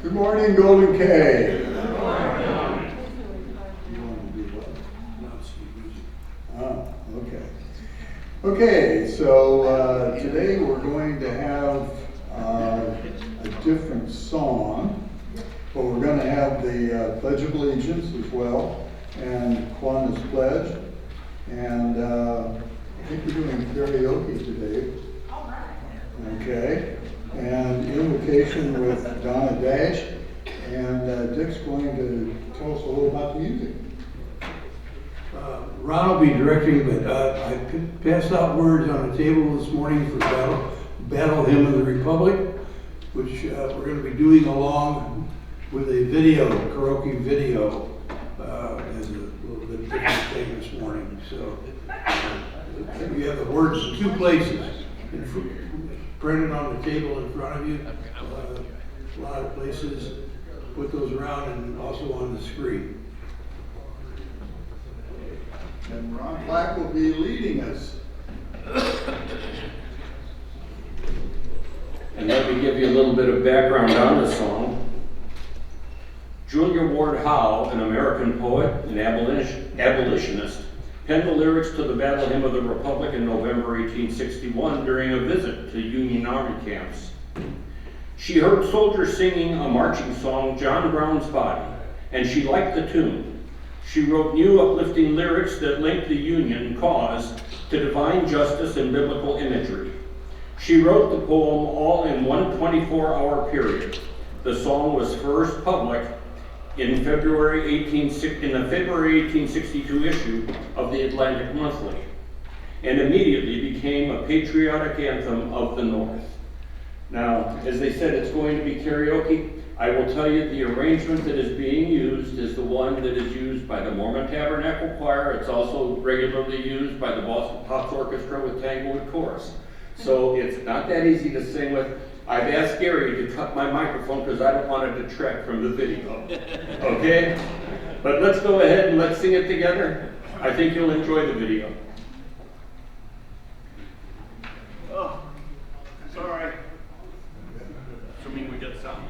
Good morning, Golden K. Good morning. You want to do what? Ah, okay. Okay, so today we're going to have a different song, but we're going to have the Pledge of Allegiance as well, and Kiwanis Pledge, and I think we're doing karaoke today. All right. Okay, and invocation with Donna Dash, and Dick's going to tell us a little about the music. Ron will be directing, but I passed out words on the table this morning for Battle Hymn of the Republic, which we're going to be doing along with a video, karaoke video, as a little bit different thing this morning. So you have the words in two places, printed on the table in front of you, a lot of places. Put those around and also on the screen. And Ron Black will be leading us. And let me give you a little bit of background on the song. Junior Ward Howe, an American poet and abolitionist, penned the lyrics to the Battle Hymn of the Republic in November 1861 during a visit to Union Army camps. She heard soldiers singing a marching song, John Brown's Body, and she liked the tune. She wrote new uplifting lyrics that linked the Union cause to divine justice and biblical imagery. She wrote the poem all in one 24-hour period. The song was first public in the February 1862 issue of the Atlantic Monthly, and immediately became a patriotic anthem of the North. Now, as they said, it's going to be karaoke. I will tell you the arrangement that is being used is the one that is used by the Mormon Tabernacle Choir. It's also regularly used by the Boston Pops Orchestra with Tanglewood Chorus. So it's not that easy to sing with. I've asked Gary to cut my microphone because I don't want to detract from the video. Okay? But let's go ahead and let's sing it together. I think you'll enjoy the video. Oh, sorry. Assuming we get some.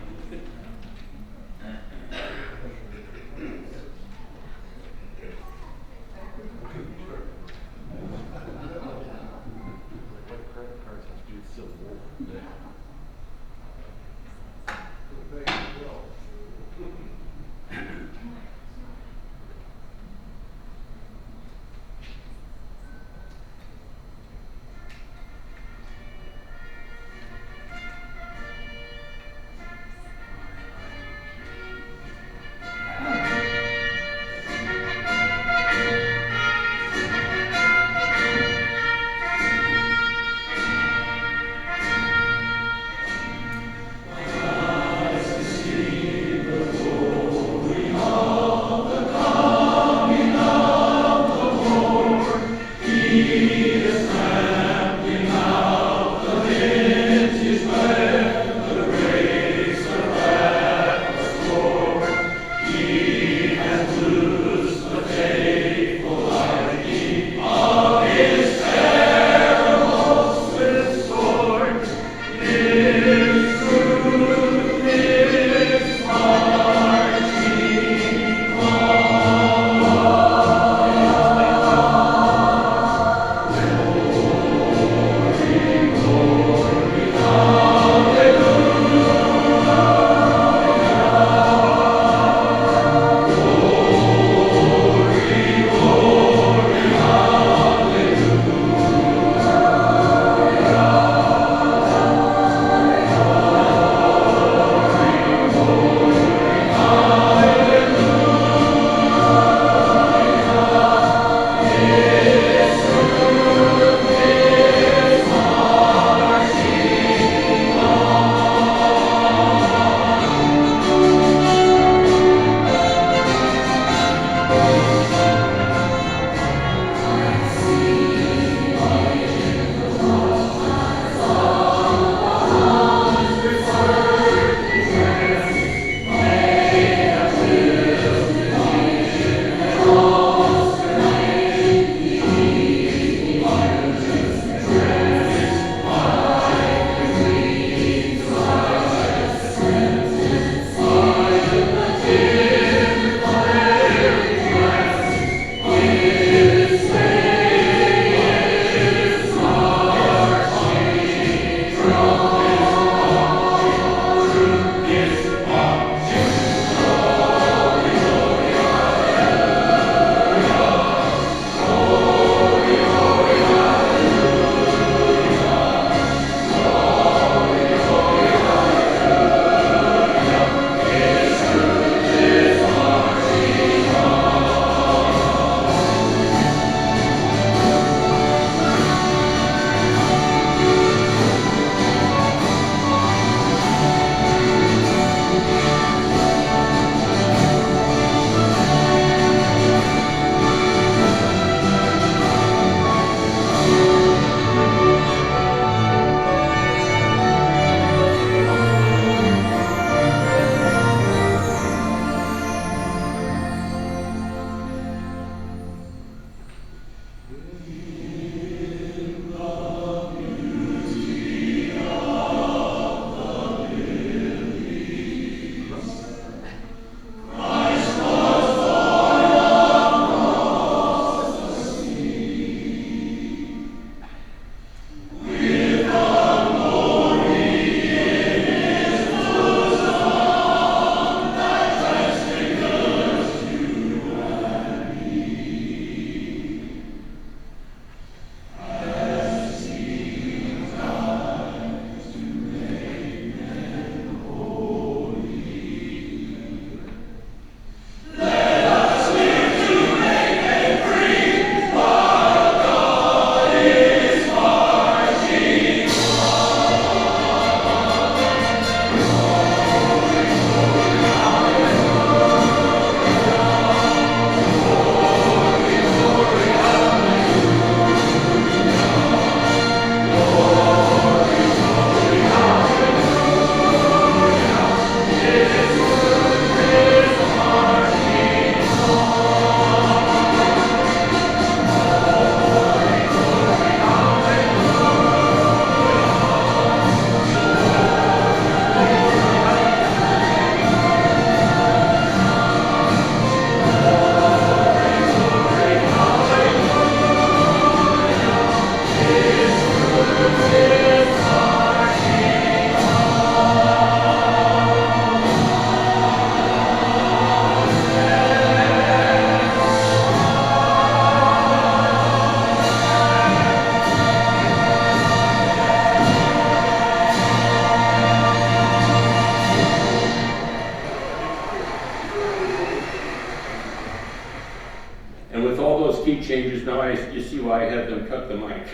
changes now. You see why I had them cut the mic.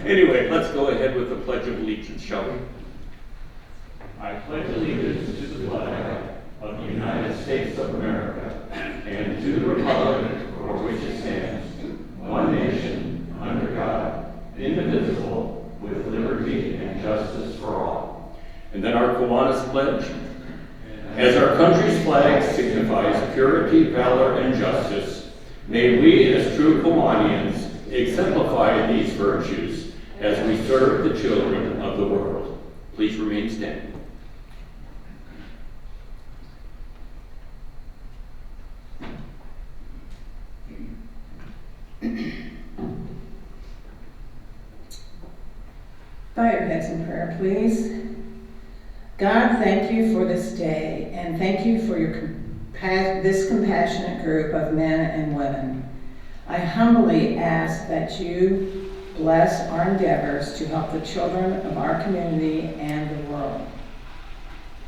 Anyway, let's go ahead with the Pledge of Allegiance, shall we? I pledge allegiance to the flag of the United States of America and to the republic for which it stands, one nation, under God, indivisible, with liberty and justice for all. And then our Kiwanis pledge. As our country's flag signifies purity, valor, and justice, may we, as true Kiwanians, exemplify these virtues as we serve the children of the world. Please remain standing. Bow your heads in prayer, please. God, thank you for this day, and thank you for this compassionate group of men and women. I humbly ask that you bless our endeavors to help the children of our community and the world.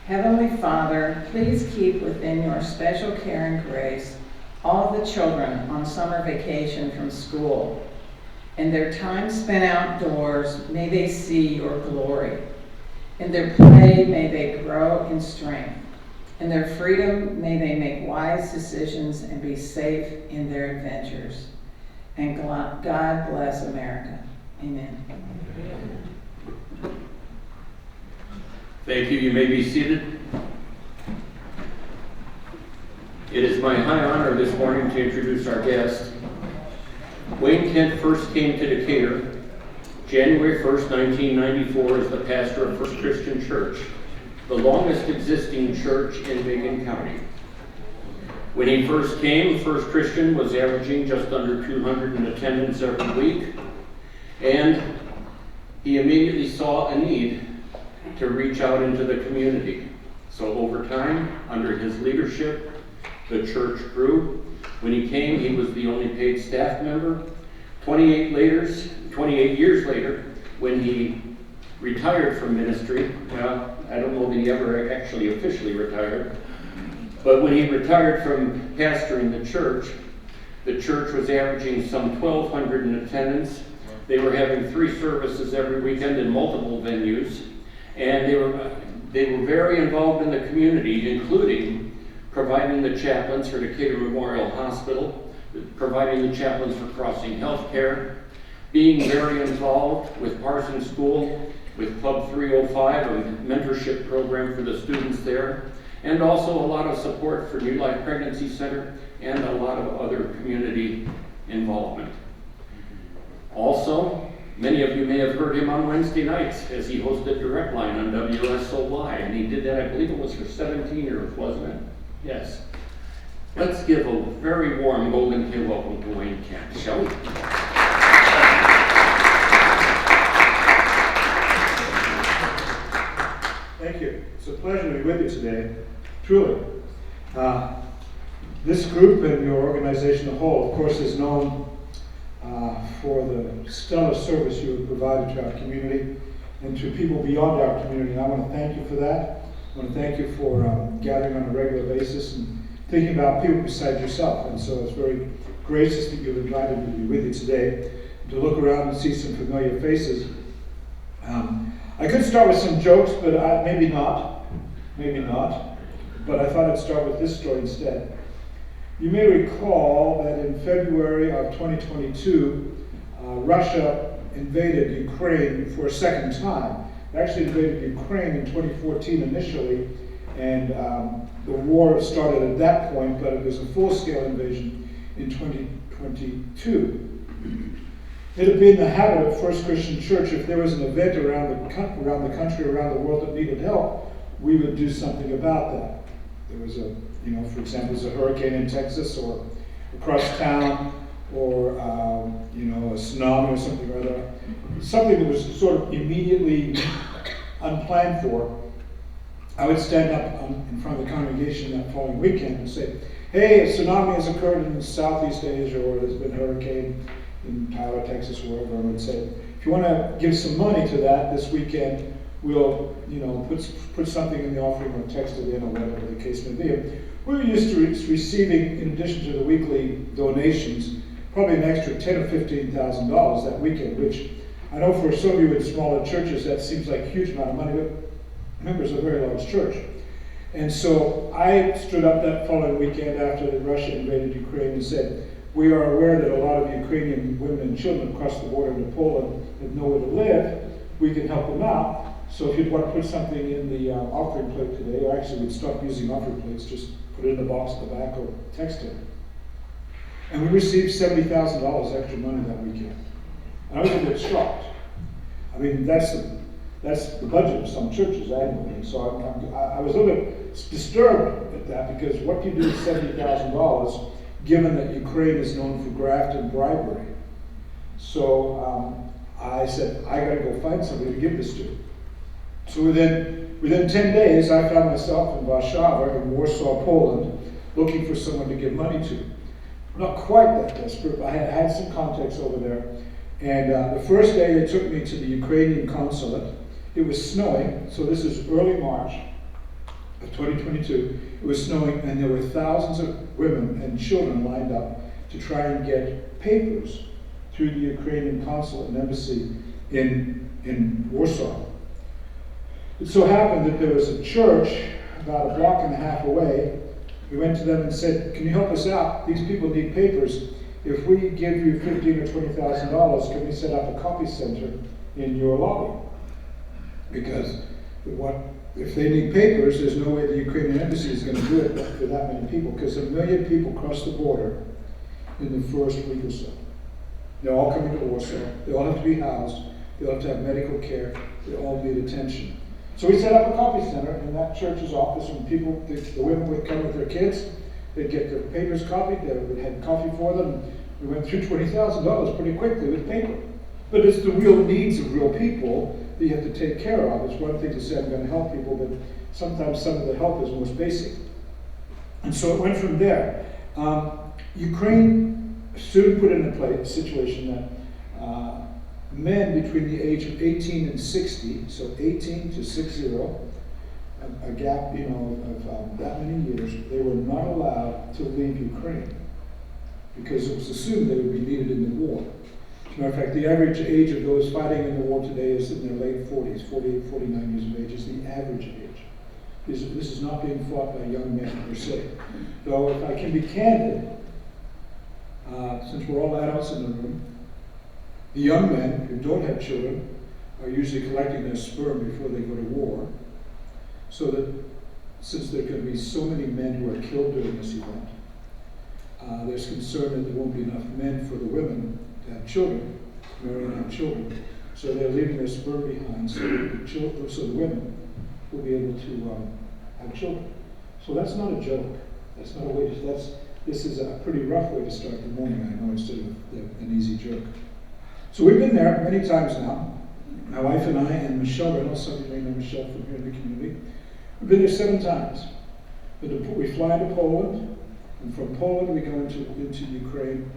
Heavenly Father, please keep within your special care and grace all the children on summer vacation from school. In their time spent outdoors, may they see your glory. In their play, may they grow in strength. In their freedom, may they make wise decisions and be safe in their adventures. And God bless America. Amen. Thank you. You may be seated. It is my high honor this morning to introduce our guest. Wayne Kent first came to Decatur January 1st, 1994 as the pastor of First Christian Church, the longest existing church in Macon County. When he first came, First Christian was averaging just under 200 in attendance every week, and he immediately saw a need to reach out into the community. So over time, under his leadership, the church grew. When he came, he was the only paid staff member. 28 years later, when he retired from ministry, well, I don't know that he ever actually officially retired, but when he retired from pastoring the church was averaging some 1,200 in attendance. They were having 3 services every weekend in multiple venues, and they were very involved in the community, including providing the chaplains for Decatur Memorial Hospital, providing the chaplains for Crossing Healthcare, being very involved with Parsons School, with Club 305, a mentorship program for the students there, and also a lot of support for New Life Pregnancy Center and a lot of other community involvement. Also, many of you may have heard him on Wednesday nights as he hosted Direct Line on WSOY, and he did that, I believe it was for 17 years, wasn't it? Yes. Let's give a very warm Golden K welcome to Wayne Kent, shall we? Thank you. It's a pleasure to be with you today, truly. This group and your organization as a whole, of course, is known for the stellar service you have provided to our community and to people beyond our community. And I want to thank you for that. I want to thank you for gathering on a regular basis and thinking about people besides yourself. And so it's very gracious that you've invited me to be with you today, to look around and see some familiar faces. I could start with some jokes, but maybe not. But I thought I'd start with this story instead. You may recall that in February of 2022, Russia invaded Ukraine for a second time. It actually invaded Ukraine in 2014 initially, and the war started at that point, but it was a full-scale invasion in 2022. It had been the habit of First Christian Church, if there was an event around the country, around the world that needed help, we would do something about that. There was for example, there's a hurricane in Texas, or across town, or a tsunami or something or other. Something that was sort of immediately unplanned for. I would stand up in front of the congregation that following weekend and say, hey, a tsunami has occurred in Southeast Asia, or there's been a hurricane in Tyler, Texas, or wherever. I would say, if you want to give some money to that this weekend, we'll put something in the offering or text it in, or whatever the case may be. We were used to receiving, in addition to the weekly donations, probably an extra $10,000 or $15,000 that weekend, which I know for some of you in smaller churches that seems like a huge amount of money, but remember, it's a very large church. And so I stood up that following weekend after Russia invaded Ukraine and said, we are aware that a lot of Ukrainian women and children across the border into Poland have nowhere to live. We can help them out. So if you'd want to put something in the offering plate today, or actually we'd stop using offering plates, just put it in the box at the back or text it. And we received $70,000 extra money that weekend. And I was a bit shocked. I mean, that's the budget of some churches annually. So I was a little bit disturbed at that, because what do you do with $70,000 given that Ukraine is known for graft and bribery? So I said, I got to go find somebody to give this to. So within 10 days, I found myself in Warszawa, in Warsaw, Poland, looking for someone to give money to. Not quite that desperate, but I had some contacts over there. And the first day they took me to the Ukrainian consulate. It was snowing, so this is early March of 2022. It was snowing, and there were thousands of women and children lined up to try and get papers through the Ukrainian consulate and embassy in Warsaw. It so happened that there was a church about a block and a half away. We went to them and said, can you help us out? These people need papers. If we give you $15,000 or $20,000, can we set up a copy center in your lobby? Because if they need papers, there's no way the Ukrainian embassy is going to do it for that many people, because 1 million people cross the border in the first week or so. They're all coming to Warsaw. They all have to be housed. They all have to have medical care. They all need attention. So we set up a copy center in that church's office, and people, the women would come with their kids. They'd get their papers copied. They had coffee for them. We went through $20,000 pretty quickly with paper. But it's the real needs of real people that you have to take care of. It's one thing to say I'm going to help people, but sometimes some of the help is most basic. And so it went from there. Ukraine soon put in a situation that men between the age of 18 and 60, so 18 to 60, a gap, of that many years, they were not allowed to leave Ukraine because it was assumed they would be needed in the war. As a matter of fact, the average age of those fighting in the war today is in their late 40s, 48, 49 years of age is the average age. This is not being fought by young men per se. Though if I can be candid, since we're all adults in the room, the young men who don't have children are usually collecting their sperm before they go to war, so that since there are going to be so many men who are killed during this event, there's concern that there won't be enough men for the women to have children, marry and have children. So they're leaving their sperm behind so the women will be able to have children. So that's not a joke. That's not a way to, this is a pretty rough way to start the morning, I know, instead of an easy joke. So we've been there many times now. My wife and I and Michelle Reynolds, some of you may know Michelle from here in the community. We've been there 7 times. We fly to Poland, and from Poland we go into Ukraine.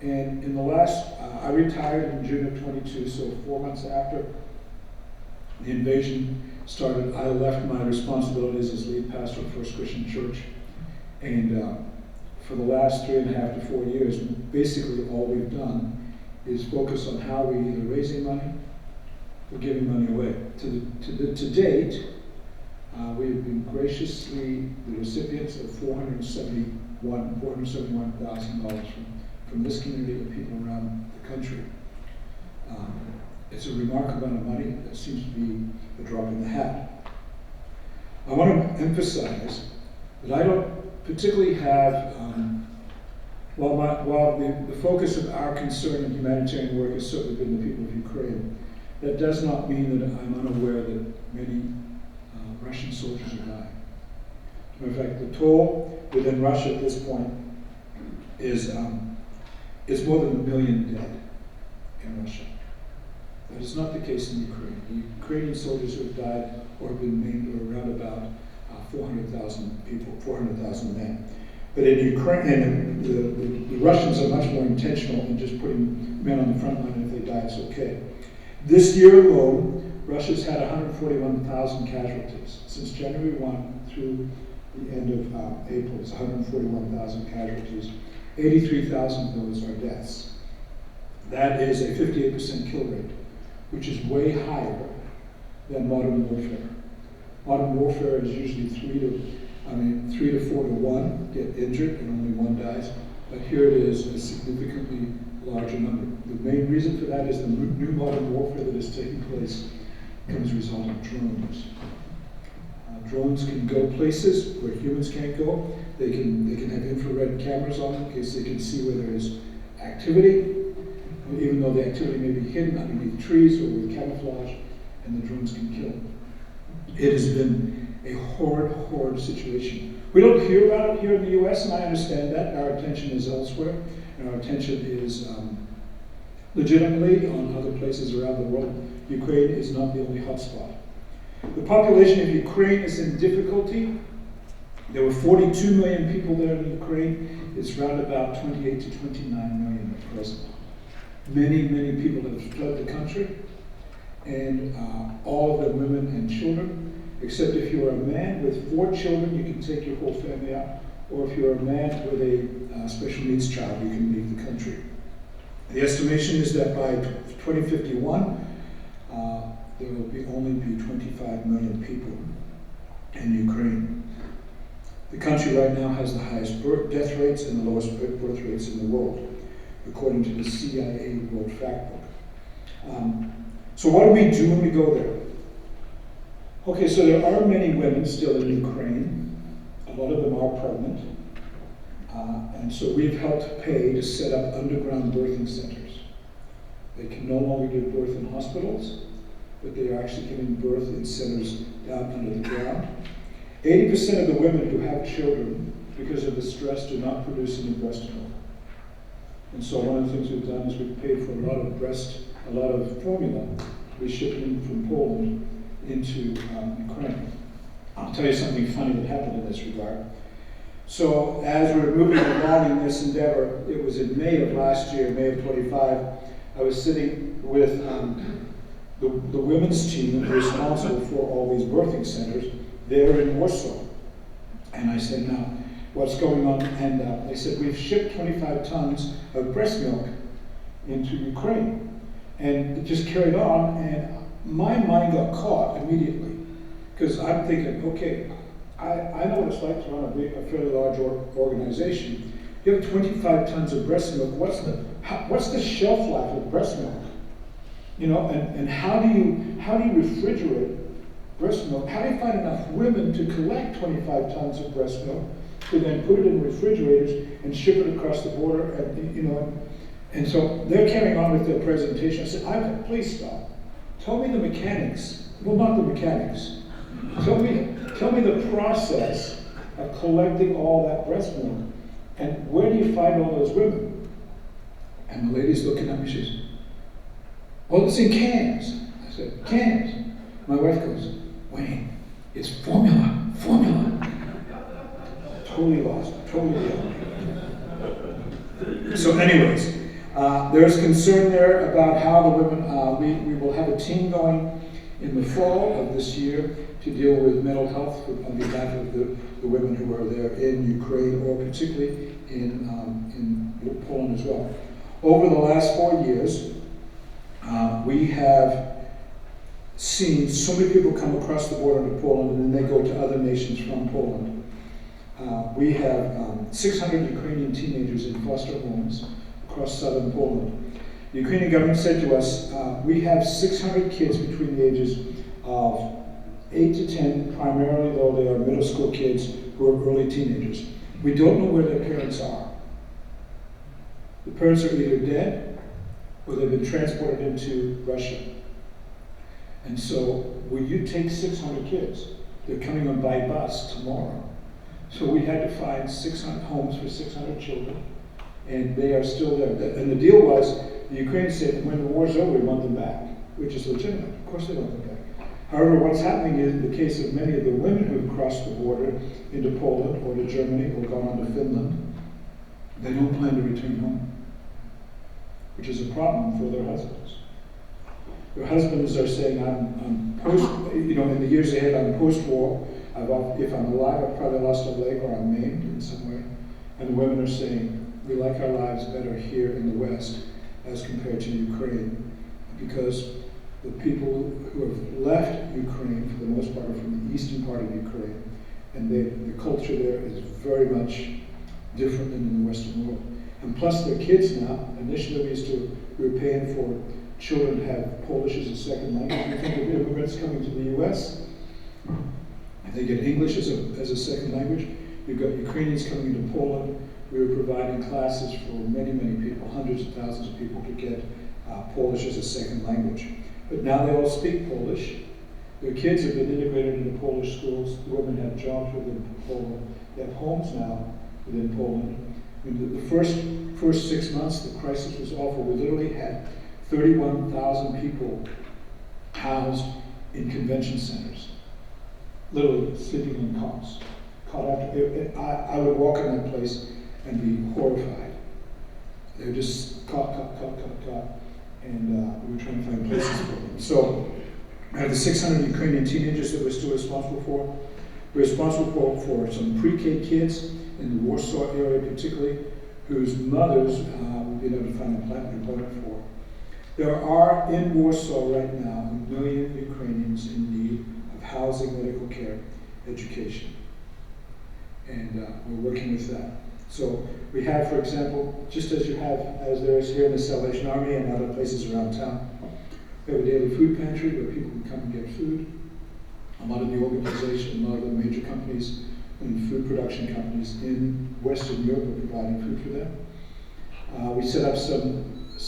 And in the last, I retired in June of 22, so 4 months after the invasion started, I left my responsibilities as lead pastor of First Christian Church. And for the last 3.5 to 4 years, basically all we've done is focus on how we're either raising money or giving money away. To date, we have been graciously the recipients of $471,000 from this community and people around the country. It's a remarkable amount of money. That seems to be a drop in the hat. I want to emphasize that I don't particularly have, while the focus of our concern in humanitarian work has certainly been the people of Ukraine, that does not mean that I'm unaware that many Russian soldiers are dying. In fact, the toll within Russia at this point is more than 1 million dead in Russia. That is not the case in Ukraine. The Ukrainian soldiers who have died or have been maimed are around about 400,000 people, 400,000 men. But in Ukraine, the Russians are much more intentional in just putting men on the front line, and if they die, it's okay. This year alone, Russia's had 141,000 casualties. Since January 1 through the end of April, it's 141,000 casualties. 83,000 of those are deaths. That is a 58% kill rate, which is way higher than modern warfare. Modern warfare is usually 3 to 4 to 1 get injured and only 1 dies. But here it is a significantly larger number. The main reason for that is the new modern warfare that is taking place as a result of drones. Drones can go places where humans can't go. They can have infrared cameras on them in case they can see where there is activity, even though the activity may be hidden underneath trees or with camouflage, and the drones can kill. It has been a horrid situation. We don't hear about it here in the US, and I understand that. Our attention is elsewhere, and our attention is legitimately on other places around the world. Ukraine is not the only hotspot. The population of Ukraine is in difficulty. There were 42 million people there in Ukraine. It's around about 28 to 29 million at present. Many people have fled the country, and all of them women and children, except if you're a man with 4 children, you can take your whole family out, or if you're a man with a special needs child, you can leave the country. The estimation is that by 2051, there will only be 25 million people in Ukraine. The country right now has the highest death rates and the lowest birth rates in the world, according to the CIA World Factbook. So what do we do when we go there? Okay, so there are many women still in Ukraine. A lot of them are pregnant. And so we've helped pay to set up underground birthing centers. They can no longer give birth in hospitals, but they are actually giving birth in centers down under the ground. 80% of the women who have children, because of the stress, do not produce any breast milk. And so one of the things we've done is we've paid for a lot of formula. We ship in from Poland into Ukraine. I'll tell you something funny that happened in this regard. So as we're moving along in this endeavor, it was in May of last year, May of 25, I was sitting with the women's team that was responsible for all these birthing centers there in Warsaw. And I said, now, what's going on? And they said, we've shipped 25 tons of breast milk into Ukraine. And it just carried on, and my mind got caught immediately. Because I'm thinking, okay, I know what it's like to run a fairly large organization. You have 25 tons of breast milk. What's the shelf life of breast milk? You know, and how do you refrigerate breast milk? How do you find enough women to collect 25 tons of breast milk to then put it in refrigerators and ship it across the border? And so they're carrying on with their presentation. I said, please stop. Tell me the mechanics. Well, not the mechanics. Tell me the process of collecting all that breast milk. And where do you find all those women? And the lady's looking at me, she says, well, it's in cans. I said, cans? My wife goes, Wayne, it's formula. Totally lost, totally lost. So anyways, there's concern there about how the women, we will have a team going in the fall of this year to deal with mental health on behalf of the women who are there in Ukraine, or particularly in Poland as well. Over the last 4 years, we have seen so many people come across the border into Poland, and then they go to other nations from Poland. We have 600 Ukrainian teenagers in foster homes across southern Poland. The Ukrainian government said to us, we have 600 kids between the ages of 8 to 10, primarily though they are middle school kids who are early teenagers. We don't know where their parents are. The parents are either dead or they've been transported into Russia. And so when you take 600 kids, they're coming on by bus tomorrow. So we had to find 600 homes for 600 children, and they are still there. And the deal was, the Ukrainians said, when the war's over, we want them back, which is legitimate. Of course they want them back. However, what's happening is, in the case of many of the women who have crossed the border into Poland or to Germany or gone on to Finland, they don't plan to return home, which is a problem for their husbands. Their husbands are saying, I'm post, in the years ahead, I'm post-war. If I'm alive, I've probably lost a leg or I'm maimed in some way. And the women are saying, we like our lives better here in the West as compared to Ukraine, because the people who have left Ukraine, for the most part, are from the eastern part of Ukraine, and the culture there is very much different than in the Western world. And plus, their kids now, initially we were paying for children to have Polish as a second language. You think of immigrants coming to the US, and they get English as a second language. You've got Ukrainians coming into Poland. We were providing classes for many, many people, hundreds of thousands of people to get Polish as a second language. But now they all speak Polish. Their kids have been integrated into Polish schools. The women have jobs within Poland. They have homes now within Poland. I mean, the first 6 months, the crisis was awful. We literally had 31,000 people housed in convention centers, literally sleeping in cots. I would walk in that place and be horrified. They were just caught, and we were trying to find places for them. So I have the 600 Ukrainian teenagers that we're still responsible for. We're responsible for some pre-K kids in the Warsaw area particularly, whose mothers we've been able to find employment for. There are in Warsaw right now 1 million Ukrainians in need of housing, medical care, education. And we're working with that. So we have, for example, just as there is here in the Salvation Army and other places around town, we have a daily food pantry where people can come and get food. A lot of the organization, a lot of the major companies and food production companies in Western Europe are providing food for them. We set up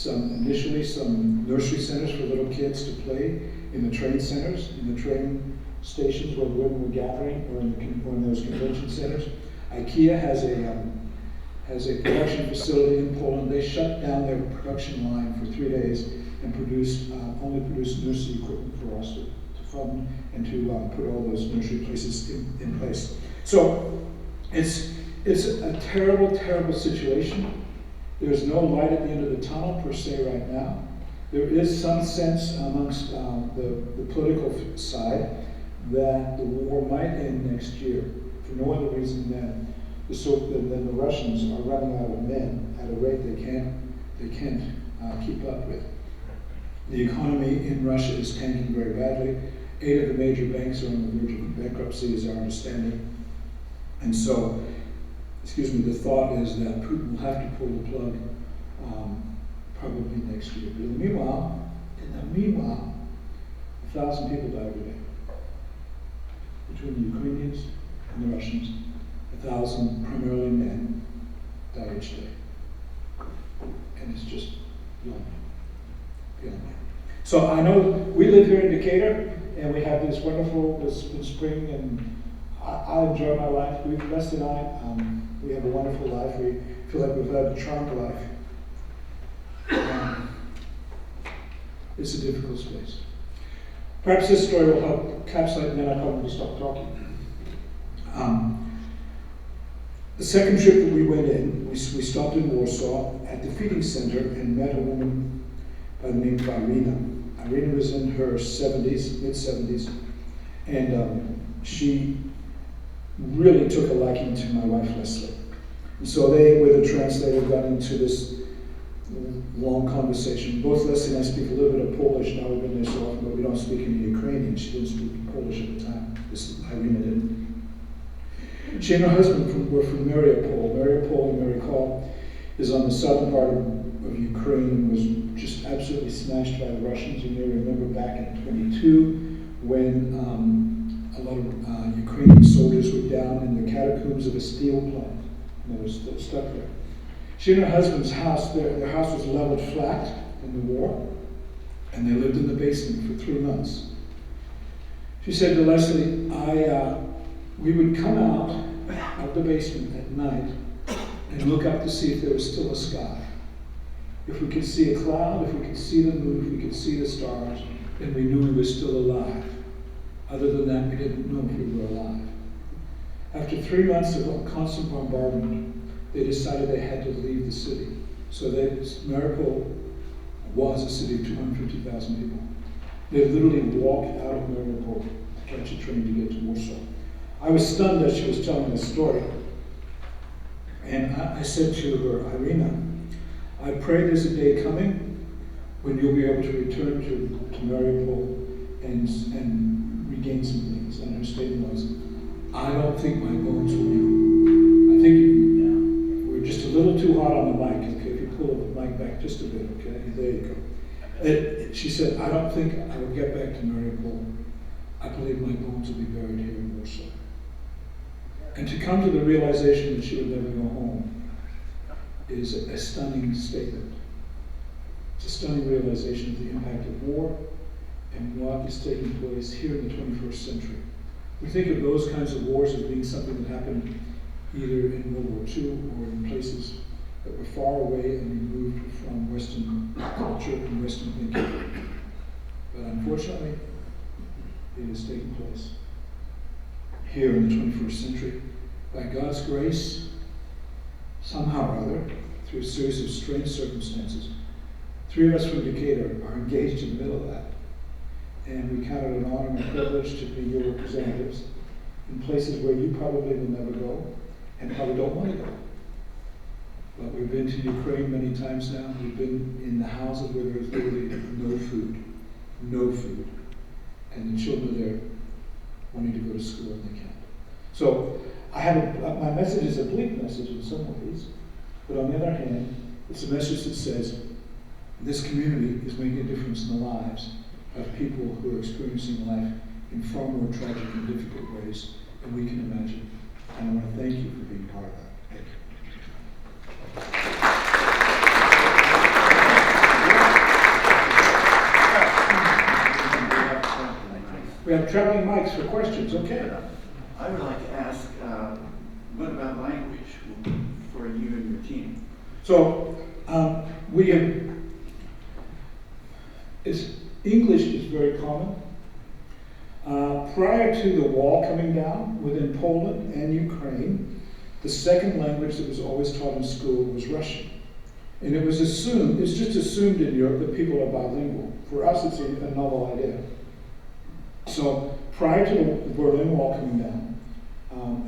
initially some nursery centers for little kids to play in the train centers, in the train stations where women were gathering, or in those convention centers. IKEA has a production facility in Poland. They shut down their production line for 3 days and only produced nursery equipment for us to fund and to put all those nursery places in place. So it's a terrible, terrible situation. There's no light at the end of the tunnel per se right now. There is some sense amongst the political side that the war might end next year for no other reason than the Russians are running out of men at a rate they can't keep up with. The economy in Russia is tanking very badly. 8 of the major banks are on the verge of bankruptcy, is our understanding. And so, the thought is that Putin will have to pull the plug probably next year. But in the meanwhile, 1,000 people die every day. Between the Ukrainians and the Russians, 1,000 primarily men die each day. And it's just beyond me. So I know we live here in Decatur, and we have this wonderful spring, and I enjoy my life. Les and I, we have a wonderful life. We feel like we've led a charmed life. It's a difficult space. Perhaps this story will help capsulate, and then I'll probably stop talking. The second trip that we went in, we stopped in Warsaw at the feeding center and met a woman by the name of Irina. Irina was in her mid-70s, and she really took a liking to my wife, Leslie. And so they, with a translator, got into this long conversation. Both Leslie and I speak a little bit of Polish. Now we've been there so often, but we don't speak any Ukrainian. She didn't speak Polish at the time. Irina didn't. She and her husband were from Mariupol. Mariupol, you may recall, is on the southern part of Ukraine and was just absolutely smashed by the Russians. You may remember back in 22 when a lot of Ukrainian soldiers were down in the catacombs of a steel plant, and they were still stuck there. She and her husband's house, their house was leveled flat in the war, and they lived in the basement for 3 months. She said to Leslie, we would come out of the basement at night and look up to see if there was still a sky. If we could see a cloud, if we could see the moon, if we could see the stars, then we knew we were still alive. Other than that, we didn't know if we were alive. After 3 months of constant bombardment, they decided they had to leave the city. So Mariupol was a city of 250,000 people. They literally walked out of Mariupol to catch a train to get to Warsaw. I was stunned as she was telling this story. And I said to her, Irina, I pray there's a day coming when you'll be able to return to Mariupol and regain some things. And her statement was, I don't think my bones will leave. I think we're just a little too hot on the mic, okay? If you pull the mic back just a bit, okay? There you go. She said, I don't think I will get back to Mariupol. I believe my bones will be buried here in Warsaw. And to come to the realization that she would never go home is a stunning statement. It's a stunning realization of the impact of war and what is taking place here in the 21st century. We think of those kinds of wars as being something that happened either in World War II or in places that were far away and removed from Western culture and Western thinking. But unfortunately, it is taking place here in the 21st century. By God's grace, somehow or other, through a series of strange circumstances, 3 of us from Decatur are engaged in the middle of that. And we count it an honor and a privilege to be your representatives in places where you probably will never go and probably don't want to go. But we've been to Ukraine many times now. We've been in the houses where there is literally no food. And the children are there wanting to go to school and they can't. So I have my message is a bleak message in some ways, but on the other hand, it's a message that says this community is making a difference in the lives of people who are experiencing life in far more tragic and difficult ways than we can imagine. And I want to thank you for being part of that. Thank you. We have traveling mics for questions. Okay. I would like to ask, what about language for you and your team? So we have. English is very common. Prior to the wall coming down within Poland and Ukraine, the second language that was always taught in school was Russian. And it was assumed, it's just assumed in Europe that people are bilingual. For us, it's a novel idea. So prior to the Berlin Wall coming down,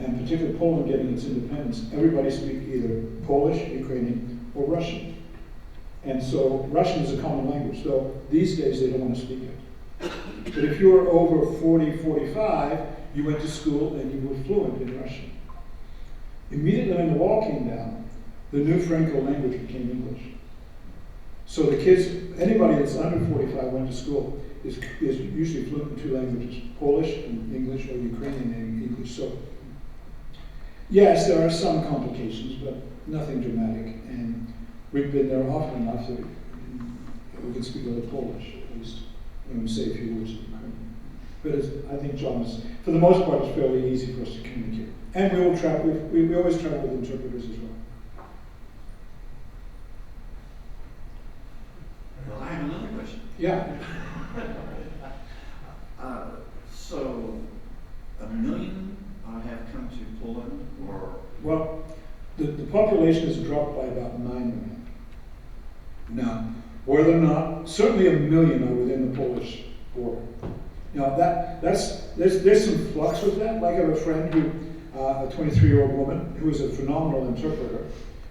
and particularly Poland getting its independence, everybody speaks either Polish, Ukrainian, or Russian. And so Russian is a common language, though these days they don't want to speak it. But if you were over 40, 45, you went to school and you were fluent in Russian. Immediately when the wall came down, the new Franco language became English. So the kids, anybody that's under 45 went to school is usually fluent in 2 languages, Polish and English, or Ukrainian and English. So yes, there are some complications, but nothing dramatic. And we've been there often enough that we can speak a little Polish, at least, when we say a few words in Ukrainian. But I think John is, for the most part, it's fairly easy for us to communicate. And we will travel, we always travel with interpreters as well. Well, I have another question. Yeah. So, 1 million have come to Poland, or? Well, the population has dropped by about 9 million. Now, whether or not, certainly 1 million are within the Polish border. Now, there's some flux with that. Like I have a friend who, a 23-year-old woman, who is a phenomenal interpreter,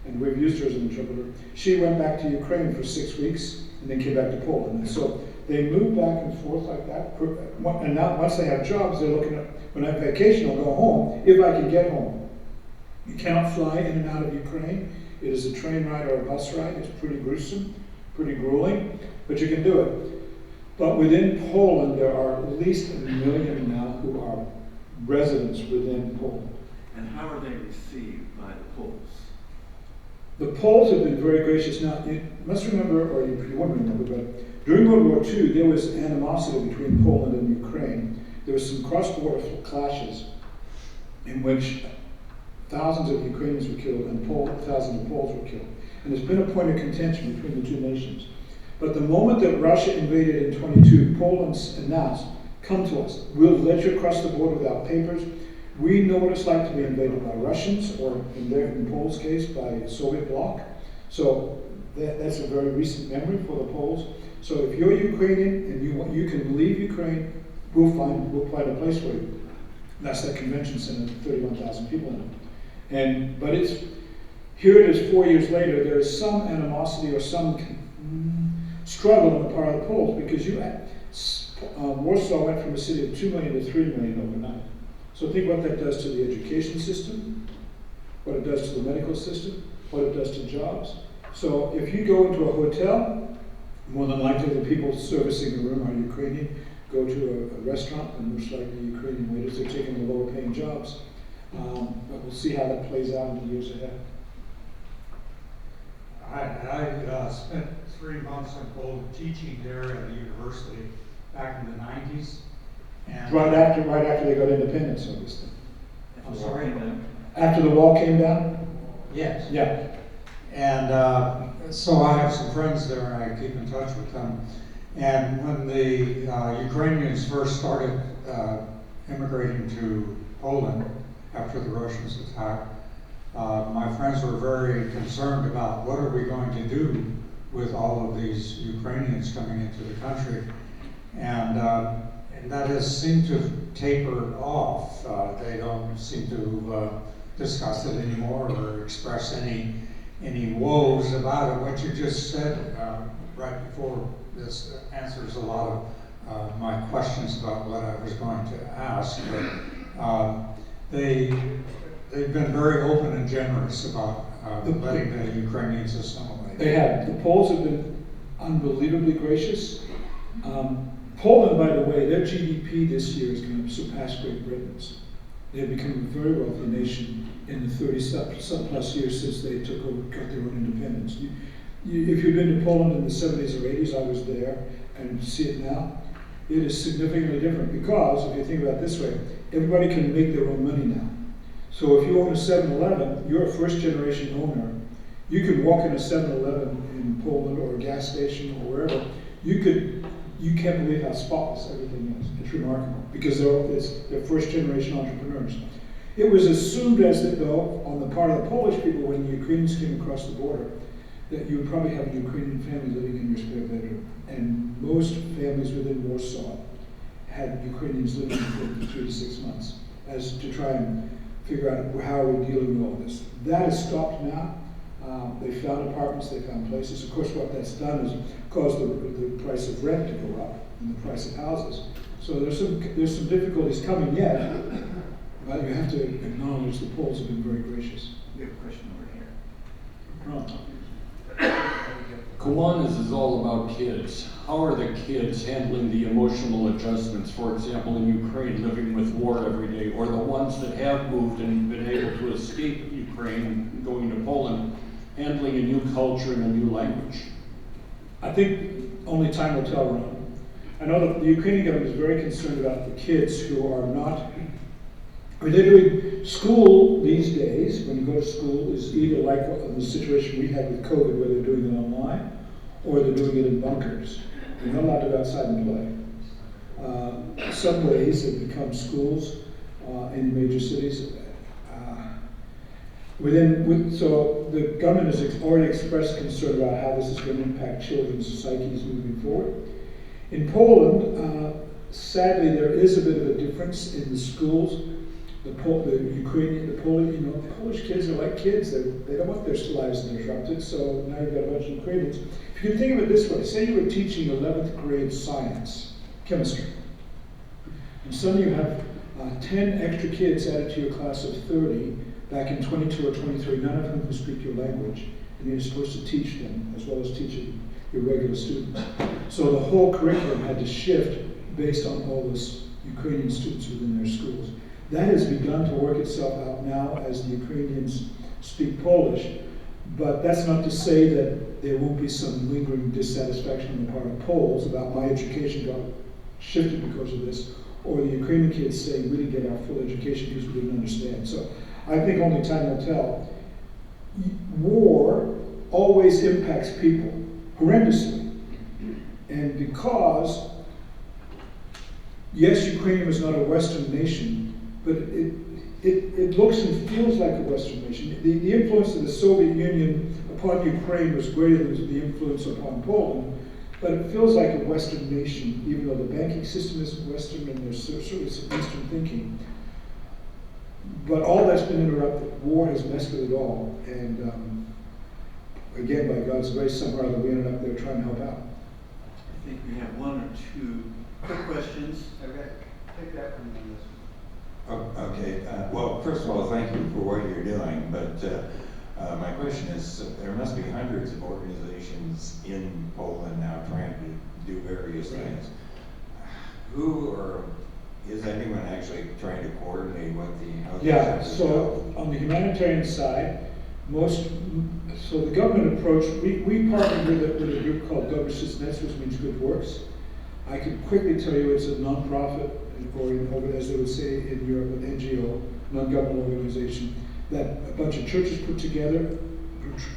and we've used her as an interpreter. She went back to Ukraine for 6 weeks and then came back to Poland. And so they move back and forth like that. And now, once they have jobs, they're looking at, when I have vacation, I'll go home if I can get home. You cannot fly in and out of Ukraine. It is a train ride or a bus ride. It's pretty gruesome, pretty grueling, but you can do it. But within Poland, there are at least 1 million now who are residents within Poland. And how are they received by the Poles? The Poles have been very gracious. Now, you must remember, or you won't remember, but during World War II, there was animosity between Poland and Ukraine. There was some cross-border clashes in which thousands of Ukrainians were killed and thousands of Poles were killed. And there's been a point of contention between the 2 nations. But the moment that Russia invaded in 22, Poland announced, come to us. We'll let you cross the border without papers. We know what it's like to be invaded by Russians, or in Poles' case, by the Soviet bloc. So that's a very recent memory for the Poles. So if you're Ukrainian and you can leave Ukraine, we'll find a place for you. That's that convention center, 31,000 people in it. But Here it is 4 years later, there is some animosity or some struggle on the part of the Poles, because Warsaw went from a city of 2 million to 3 million overnight. So think what that does to the education system, what it does to the medical system, what it does to jobs. So if you go into a hotel, more than likely the people servicing the room are Ukrainian. Go to a restaurant, and most likely Ukrainian waiters are taking the lower paying jobs. But we'll see how that plays out in the years ahead. I spent 3 months in Poland teaching there at a university back in the 90s. And Right after they got independence, obviously. I'm sorry. After the wall came down? Yes. Yeah. And so I have some friends there, and I keep in touch with them. And when the Ukrainians first started immigrating to Poland after the Russians attacked, my friends were very concerned about what are we going to do with all of these Ukrainians coming into the country. And that has seemed to taper off. They don't seem to discuss it anymore or express any woes about it. What you just said right before this answers a lot of my questions about what I was going to ask. But they've been very open and generous about letting the Ukrainians assimilate. They have. The Poles have been unbelievably gracious. Poland, by the way, their GDP this year is going to surpass Great Britain's. They have become a very wealthy nation in the 30 plus years since they got their own independence. If you've been to Poland in the 70s or 80s, I was there, and see it now, it is significantly different because, if you think about it this way, everybody can make their own money now. So if you own a 7-Eleven, you're a first-generation owner. You could walk in a 7-Eleven in Poland or a gas station or wherever. You can't believe how spotless everything is. It's remarkable because they're first-generation entrepreneurs. It was assumed as that, though, on the part of the Polish people when the Ukrainians came across the border, that you would probably have a Ukrainian family living in your spare bedroom. And most families within Warsaw had Ukrainians living for 3 to 6 months, as to try and figure out how are we dealing with all this. That has stopped now. They found apartments, they found places. Of course, what that's done is caused the price of rent to go up and the price of houses. So there's some difficulties coming yet, but you have to acknowledge the Poles have been very gracious. We have a question over here. Ron. Kiwanis is all about kids. How are the kids handling the emotional adjustments, for example, in Ukraine, living with war every day, or the ones that have moved and been able to escape Ukraine, going to Poland, handling a new culture and a new language? I think only time will tell, Ron. I know that the Ukrainian government is very concerned about the kids who are not. They're doing school these days, when you go to school, is either like the situation we had with COVID, where they're doing it online, or they're doing it in bunkers. You're not allowed to go outside and play. Some ways have become schools in major cities. So the government has already expressed concern about how this is going to impact children's psyches moving forward. In Poland, sadly, there is a bit of a difference in the schools. The Polish kids are like kids. They don't want their lives interrupted, so now you've got a bunch of Ukrainians. If you can think of it this way, say you were teaching 11th grade science, chemistry, and suddenly you have 10 extra kids added to your class of 30 back in 22 or 23, none of whom can speak your language, and you're supposed to teach them as well as teaching your regular students. So the whole curriculum had to shift based on all those Ukrainian students within their schools. That has begun to work itself out now as the Ukrainians speak Polish, but that's not to say that there won't be some lingering dissatisfaction on the part of Poles about my education got shifted because of this, or the Ukrainian kids saying we didn't get our full education because we didn't understand. So I think only time will tell. War always impacts people horrendously, and because, yes, Ukraine was not a Western nation, but it looks and feels like a Western nation. The influence of the Soviet Union upon Ukraine was greater than the influence upon Poland, but it feels like a Western nation, even though the banking system isn't Western and there's certainly some Eastern thinking. But all that's been interrupted. War has messed with it all, and again, by God's grace, somehow or other, we ended up there trying to help out. I think we have one or two quick questions. Okay, take that from me. Okay, well, first of all, thank you for what you're doing, but my question is, there must be hundreds of organizations in Poland now trying to do various things. Who or is anyone actually trying to coordinate what how Yeah, these so on the humanitarian side, so the government approach, we partnered with a group called Dobroczytniec, which means good works. I can quickly tell you it's a non-profit, or as they would say in Europe, an NGO, non-governmental organization, that a bunch of churches put together.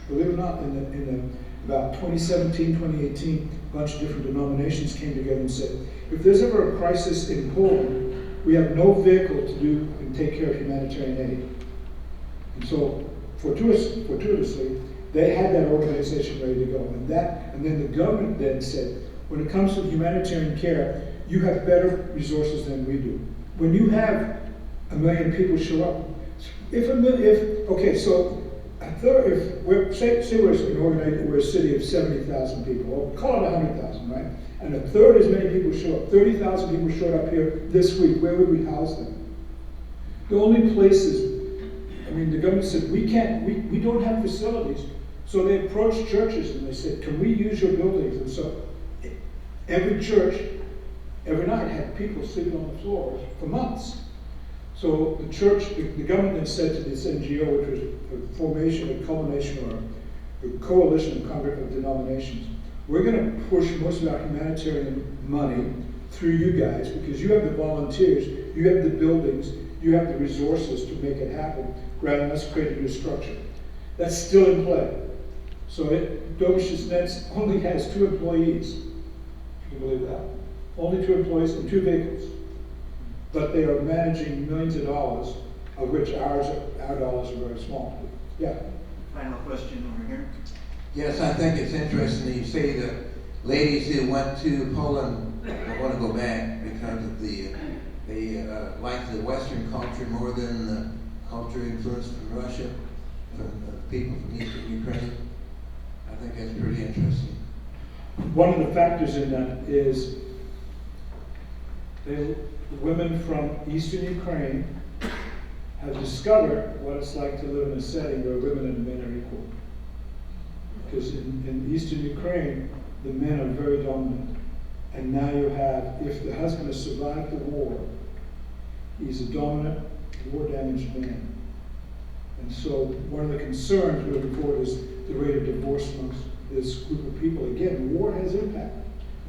Believe it or not, in about 2017, 2018, a bunch of different denominations came together and said, if there's ever a crisis in Poland, we have no vehicle to do and take care of humanitarian aid. And so, fortuitously, they had that organization ready to go. And then the government then said, when it comes to humanitarian care, you have better resources than we do. When you have 1 million people show up, say we're a city of 70,000 people, or call it 100,000, right? And a third as many people show up, 30,000 people showed up here this week, where would we house them? The only places, the government said, we don't have facilities. So they approached churches and they said, can we use your buildings? And so every church, every night had people sleeping on the floors for months. So the government then said to this NGO, which was a formation, a culmination, or a coalition of denominations, we're going to push most of our humanitarian money through you guys because you have the volunteers, you have the buildings, you have the resources to make it happen, rather than us create a new structure. That's still in play. So Dobroczytniec only has 2 employees. Can you believe that? Only 2 employees and 2 vehicles. But they are managing millions of dollars, of which our dollars are very small. Yeah. Final question over here. Yes, I think it's interesting that you say that ladies who went to Poland don't want to go back because of they like the Western culture more than the culture influenced from Russia, from people from Eastern Ukraine. I think that's pretty interesting. One of the factors in that is the women from Eastern Ukraine have discovered what it's like to live in a setting where women and men are equal. Because in Eastern Ukraine, the men are very dominant. And now you have, if the husband has survived the war, he's a dominant, war-damaged man. And so one of the concerns moving forward is the rate of divorce amongst this group of people. Again, war has impact,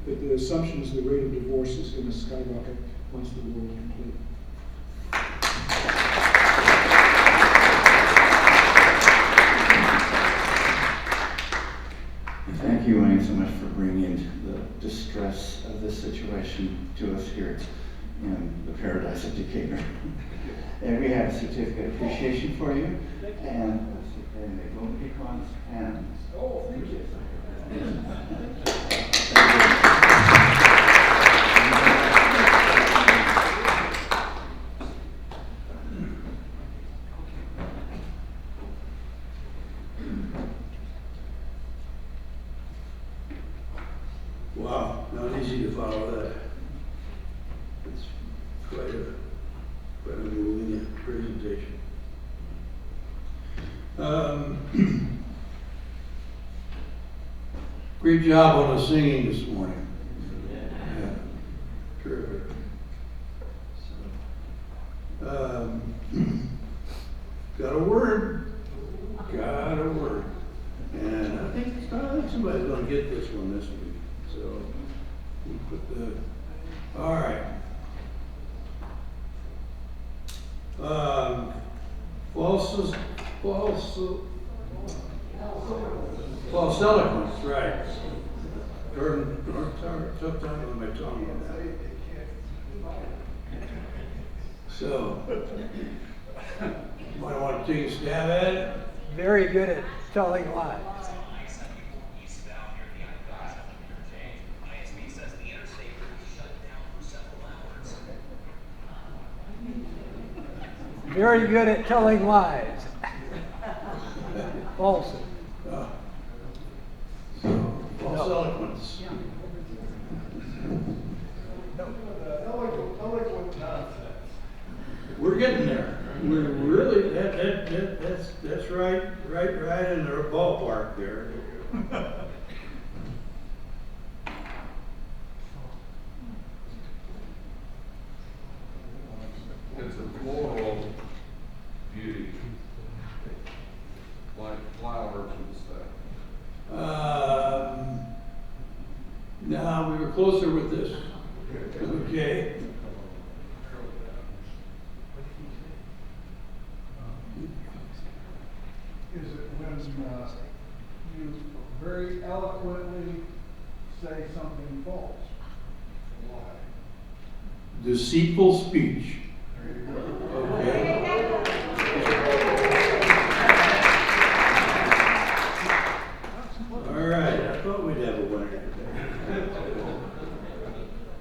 but the assumption is the rate of divorce is going to skyrocket once the war is complete. Thank you, Wayne, so much for bringing the distress of this situation to us here in the paradise of Decatur. And we have a certificate of appreciation for you, and they go to Kiwanis and Oh, thank you. Wow, not easy to follow that. It's quite a moving presentation. Great job on the singing this morning. Yeah, terrific. Got a word. And I think somebody's going to get this one this week. So we put all right. False eloquence, right. Tough time with my tongue on that. So, might want to take a stab at it. Very good at telling lies. Very good at telling lies. False. false eloquence. Eloquent nonsense. We're getting there. We're really, that's right in the ballpark there. It's a floral beauty, like flowers and stuff. No, we were closer with this. Okay. Is it when you very eloquently say something false? Why? Deceitful speech. Okay. All right, I thought we'd have a winner today.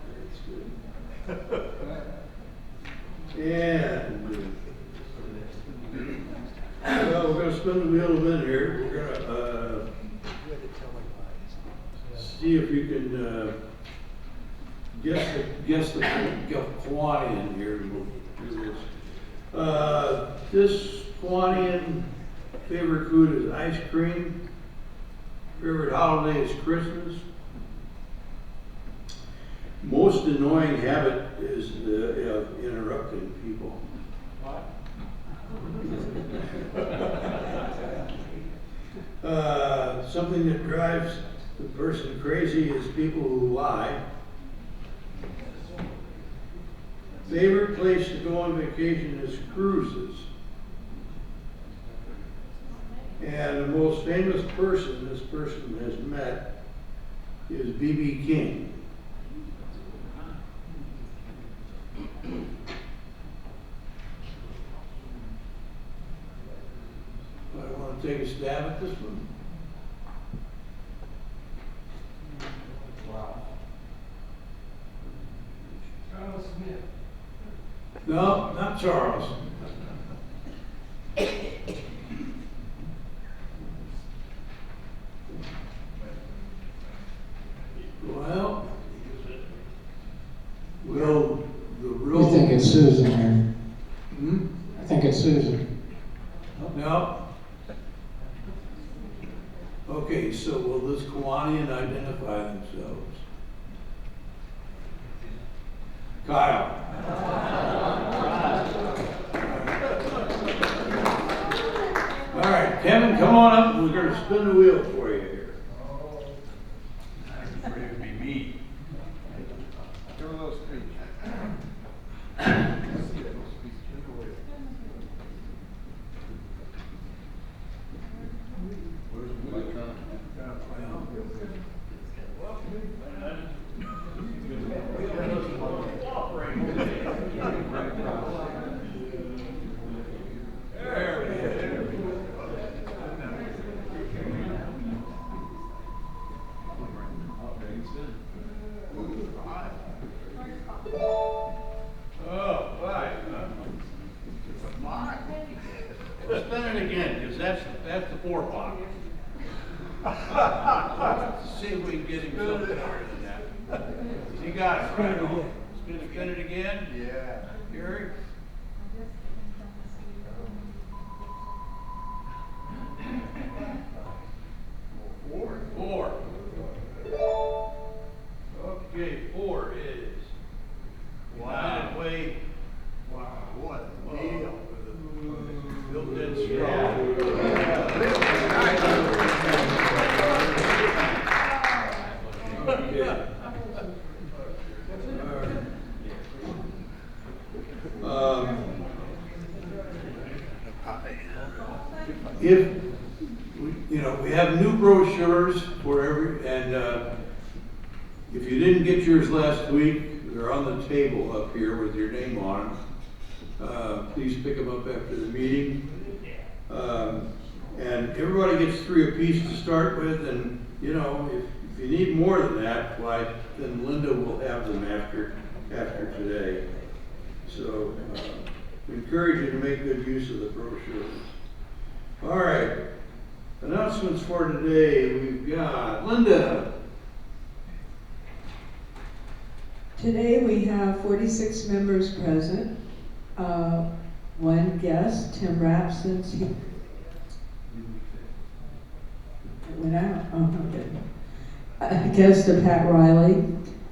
That's good. And well, we're gonna spin the wheel a bit here. We're gonna see if you can guess the Kiwanian here. We'll do this. This Kiwanian favorite food is ice cream. Favorite holiday is Christmas. Most annoying habit is of interrupting people. Something that drives the person crazy is people who lie. Favorite place to go on vacation is cruises. And the most famous person this person has met is B.B. King. I want to take a stab at this one. Wow. Charles Smith. No, not Charles. Well, the real. I think it's Susan here. Hmm? I think it's Susan. No. Okay, so will this Kiwanian identify themselves? Kyle. All right, Kevin, come on up. We're going to spin the wheel for you here. I'm afraid it'd be me. Give her those speech. Where's the electronic? Oh, right. Let's spin it again, because that's the 4 o'clock. See if we can get him something harder than that. You got it, right? Spin it again? Yeah. Gary? Four. Okay, 4 is United Way. Wow, what a deal. Built-in straw. Okay. All right. If, we have new brochures for and if you didn't get yours last week, they're on the table up here with your name on them. Please pick them up after the meeting. And everybody gets 3 apiece to start with, and if you need more than that, why, then Linda will have them after today. So we encourage you to make good use of the brochures. All right, announcements for today. We've got Linda. Today we have 46 members present. One guest, Tim Rapson's here. It went out. Oh, no, it didn't. A guest of Pat Riley.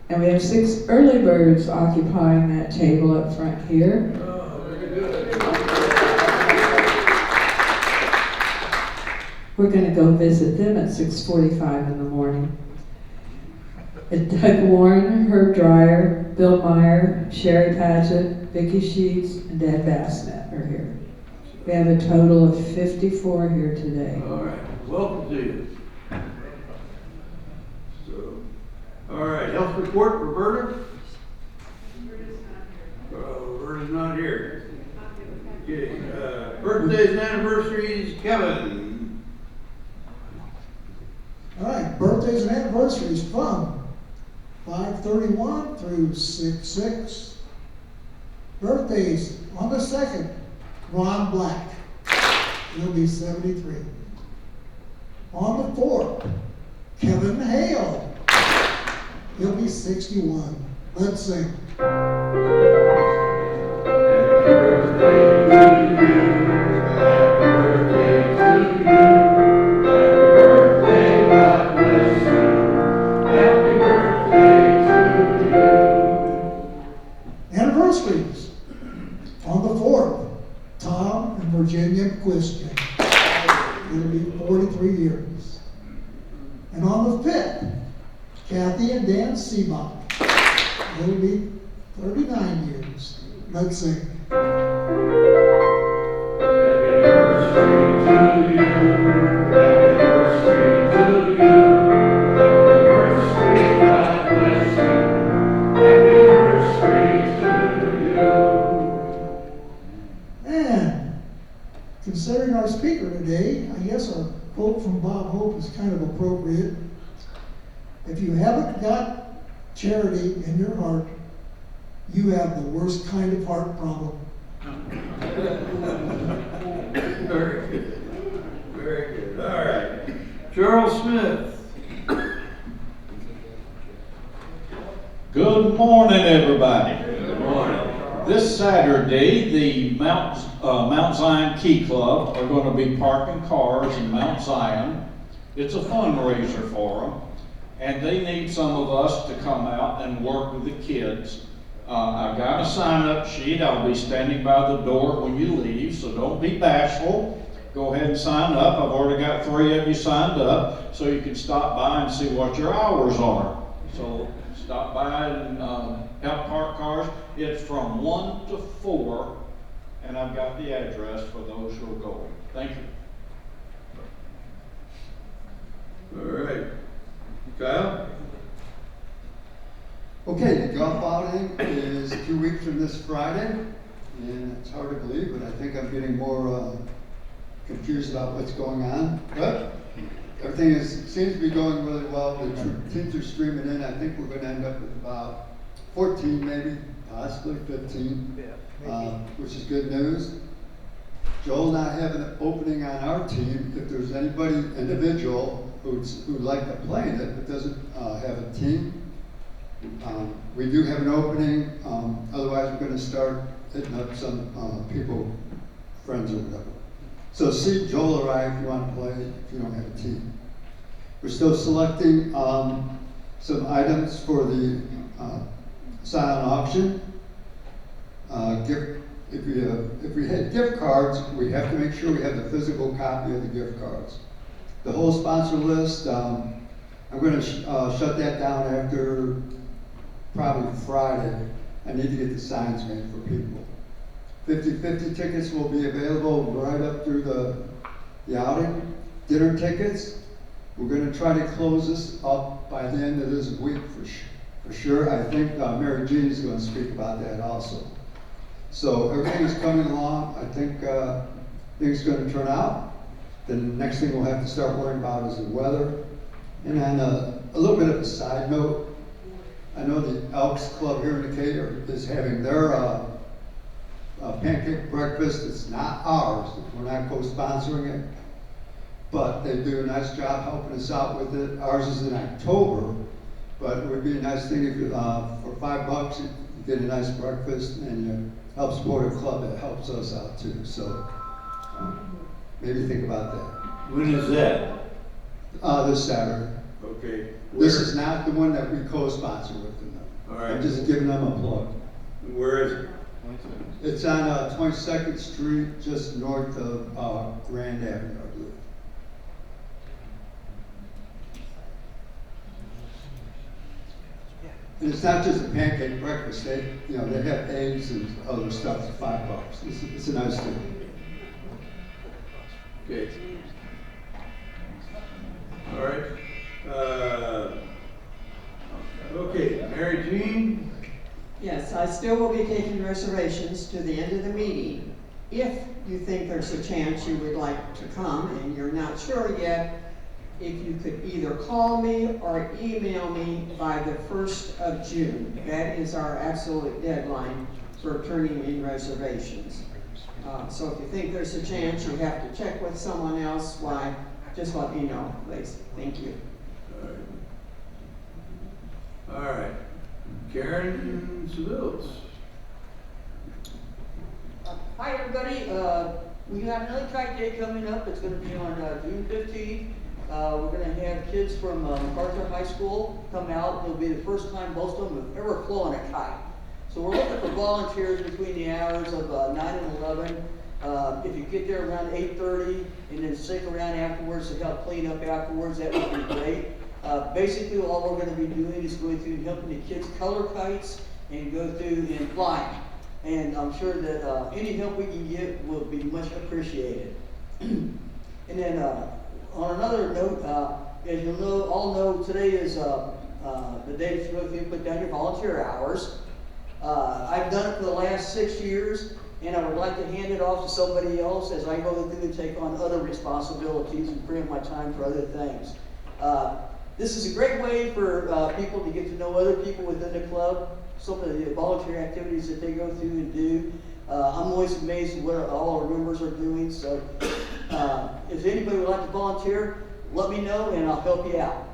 And we have 6 early birds occupying that table up front here. Oh, very good. We're going to go visit them at 6:45 in the morning. Doug Warren, Herb Dreyer, Bill Meyer, Sherry Padgett, Vicki Sheets, and Dad Bassnett are here. We have a total of 54 here today. All right, welcome to you. So, all right, health report, Roberta? Roberta's not here. Okay, birthdays and anniversaries, Kevin. All right, birthdays and anniversaries from 5/31 through 6/6. Birthdays on the 2nd, Ron Black. He'll be 73. On the 4th, Kevin Hale. He'll be 61. Let's sing. Anniversaries. On the 4th, Tom and Virginia Christian. It'll be 43 years. And on the 5th, Kathy and Dan Seabach. It'll be 39 years. Let's sing. And considering our speaker today, I guess our quote from Bob Hope is kind of appropriate. If you haven't got charity in your heart, you have the worst kind of heart problem. Very good. Very good. All right. Charles Smith. Good morning, everybody. Good morning. This Saturday, the Mount Zion Key Club are going to be parking cars in Mount Zion. It's a fundraiser for them, and they need some of us to come out and work with the kids. I've got a sign-up sheet. I'll be standing by the door when you leave, so don't be bashful. Go ahead and sign up. I've already got 3 of you signed up, so you can stop by and see what your hours are. So stop by and help park cars. It's from 1 to 4, and I've got the address for those who are going. Thank you. All right. Kyle? Okay, the golf outing is 2 weeks from this Friday, and it's hard to believe, but I think I'm getting more confused about what's going on. But everything seems to be going really well. The teams are streaming in. I think we're going to end up with about 14, maybe, possibly 15, which is good news. Joel and I have an opening on our team. If there's anybody individual who'd like to play in it but doesn't have a team, we do have an opening. Otherwise, we're going to start hitting up some people, friends or whatever. So see Joel or I if you want to play, if you don't have a team. We're still selecting some items for the silent auction. If we had gift cards, we have to make sure we have the physical copy of the gift cards. The whole sponsor list, I'm going to shut that down after probably Friday. I need to get the signs made for people. 50/50 tickets will be available right up through the outing. Dinner tickets, we're going to try to close this up by the end of this week for sure. I think Mary Jean is going to speak about that also. So everything is coming along. I think things are going to turn out. Then the next thing we'll have to start worrying about is the weather. And then a little bit of a side note, I know the Elks Club here in Decatur is having their pancake breakfast. It's not ours. We're not co-sponsoring it. But they do a nice job helping us out with it. Ours is in October. But it would be a nice thing if you, for $5, you get a nice breakfast and you help support a club that helps us out too. So maybe think about that. When is that? This Saturday. Okay. This is not the one that we co-sponsor with them. All right. I'm just giving them a plug. Where is it? It's on 22nd Street, just north of Grand Avenue, I believe. And it's not just a pancake breakfast. They have eggs and other stuff for $5. It's a nice thing. Okay. All right. Okay, Mary Jean? Yes, I still will be taking reservations to the end of the meeting. If you think there's a chance you would like to come and you're not sure yet, if you could either call me or email me by the 1st of June. That is our absolute deadline for turning in reservations. So if you think there's a chance you have to check with someone else, why, just let me know, please. Thank you. All right. Karen Sevilles. Hi, everybody. We have another kite day coming up. It's going to be on June 15th. We're going to have kids from MacArthur High School come out. It'll be the first time most of them have ever flown a kite. So we're looking for volunteers between the hours of 9 and 11. If you get there around 8:30 and then stick around afterwards to help clean up afterwards, that would be great. Basically, all we're going to be doing is going through and helping the kids color kites and go through and fly. And I'm sure that any help we can get will be much appreciated. And then on another note, as you'll all know, today is the day to go through and put down your volunteer hours. I've done it for the last 6 years, and I would like to hand it off to somebody else as I go through and take on other responsibilities and free up my time for other things. This is a great way for people to get to know other people within the club, some of the volunteer activities that they go through and do. I'm always amazed at what all our members are doing, so if anybody would like to volunteer, let me know and I'll help you out.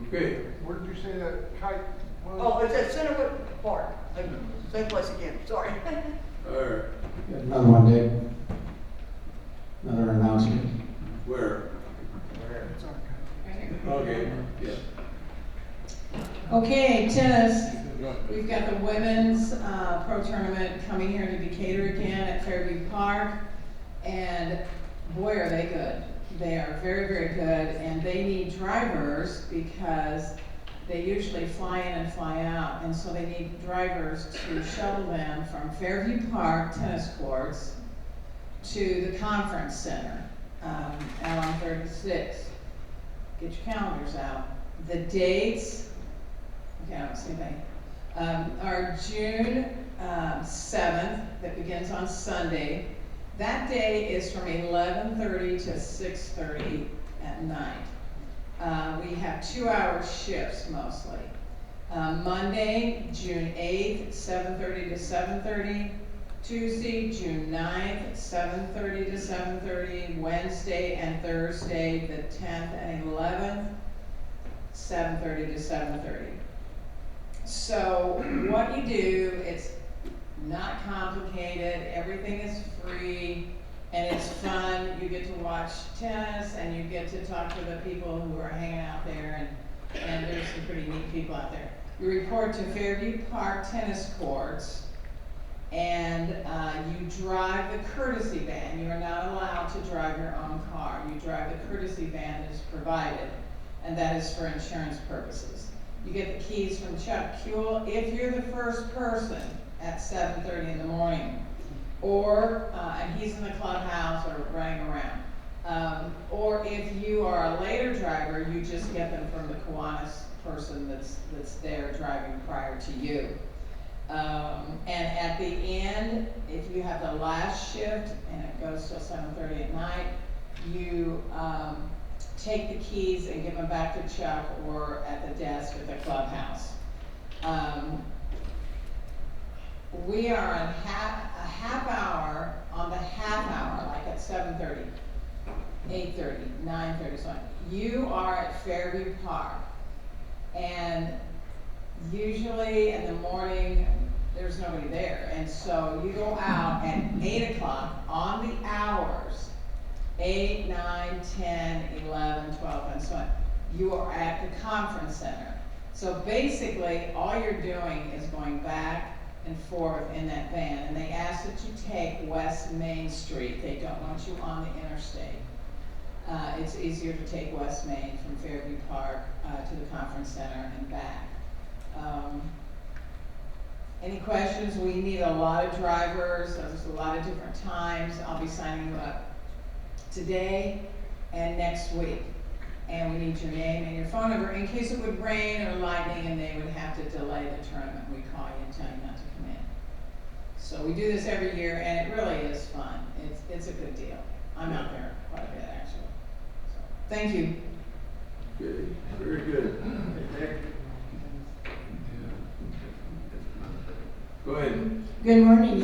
Okay. Where did you say that kite was? Oh, it's at Centerwood Park. Same place again, sorry. All right. Another one, Dave. Another announcement. Where? Okay, yeah. Okay, tennis. We've got the women's pro tournament coming here to Decatur again at Fairview Park. And boy, are they good. They are very, very good. And they need drivers because they usually fly in and fly out. And so they need drivers to shuttle them from Fairview Park tennis courts to the conference center out on 36. Get your calendars out. The dates, okay, I don't see anything, are June 7th, that begins on Sunday. That day is from 11:30 to 6:30 at night. We have 2-hour shifts mostly. Monday, June 8th, 7:30 to 7:30. Tuesday, June 9th, 7:30 to 7:30. Wednesday and Thursday, the 10th and 11th, 7:30 to 7:30. So what you do, it's not complicated, everything is free, and it's fun. You get to watch tennis, and you get to talk to the people who are hanging out there, and there's some pretty neat people out there. You report to Fairview Park tennis courts, and you drive the courtesy van. You are not allowed to drive your own car. You drive the courtesy van that is provided, and that is for insurance purposes. You get the keys from Chuck Kuehl if you're the first person at 7:30 in the morning, or and he's in the clubhouse or running around. Or if you are a later driver, you just get them from the Kiwanis person that's there driving prior to you. And at the end, if you have the last shift and it goes till 7:30 at night, you take the keys and give them back to Chuck or at the desk at the clubhouse. We are on a half hour on the half hour, like at 7:30, 8:30, 9:30, so on. You are at Fairview Park And usually in the morning, there's nobody there. And so you go out at 8 o'clock on the hours, 8, 9, 10, 11, 12, and so on. You are at the conference center. So basically, all you're doing is going back and forth in that van. And they ask that you take West Main Street. They don't want you on the interstate. It's easier to take West Main from Fairview Park to the conference center and back. Any questions? We need a lot of drivers. There's a lot of different times. I'll be signing you up today and next week. And we need your name and your phone number in case it would rain or lightning and they would have to delay the tournament. We call you and tell you not to come in. So we do this every year and it really is fun. It's a good deal. I'm out there quite a bit actually. So, thank you. Good, very good. Go ahead. Good morning.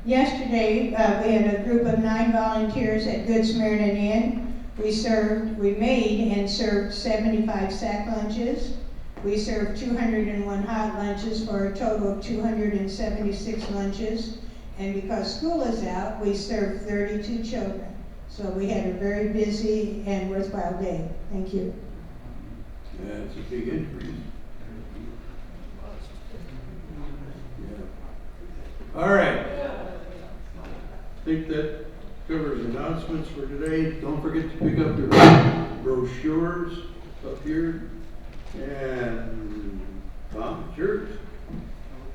Yesterday, we had a group of 9 volunteers at Good Samaritan Inn. We made and served 75 sack lunches. We served 201 hot lunches for a total of 276 lunches. And because school is out, we served 32 children. So we had a very busy and worthwhile day. Thank you. Yeah, it's a big increase. Yeah. All right. I think that covers announcements for today. Don't forget to pick up your brochures up here. And Tom, it's yours.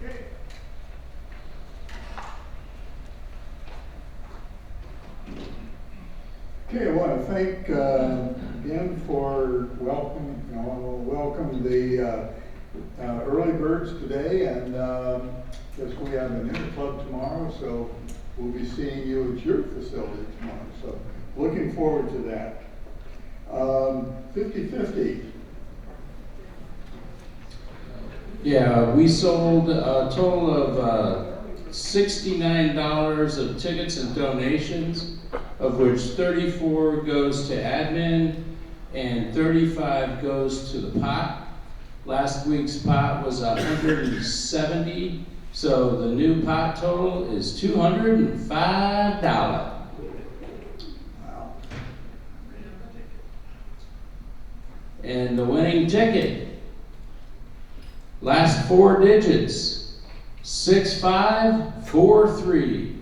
Okay. Okay, I want to thank again for welcome the early birds today, and guess we have an inner club tomorrow, so we'll be seeing you at your facility tomorrow. So looking forward to that. 50-50. Yeah, we sold a total of $69 of tickets and donations, of which 34 goes to admin and 35 goes to the pot. Last week's pot was 170, so the new pot total is $205. Wow. And the winning ticket, last 4 digits, 6543.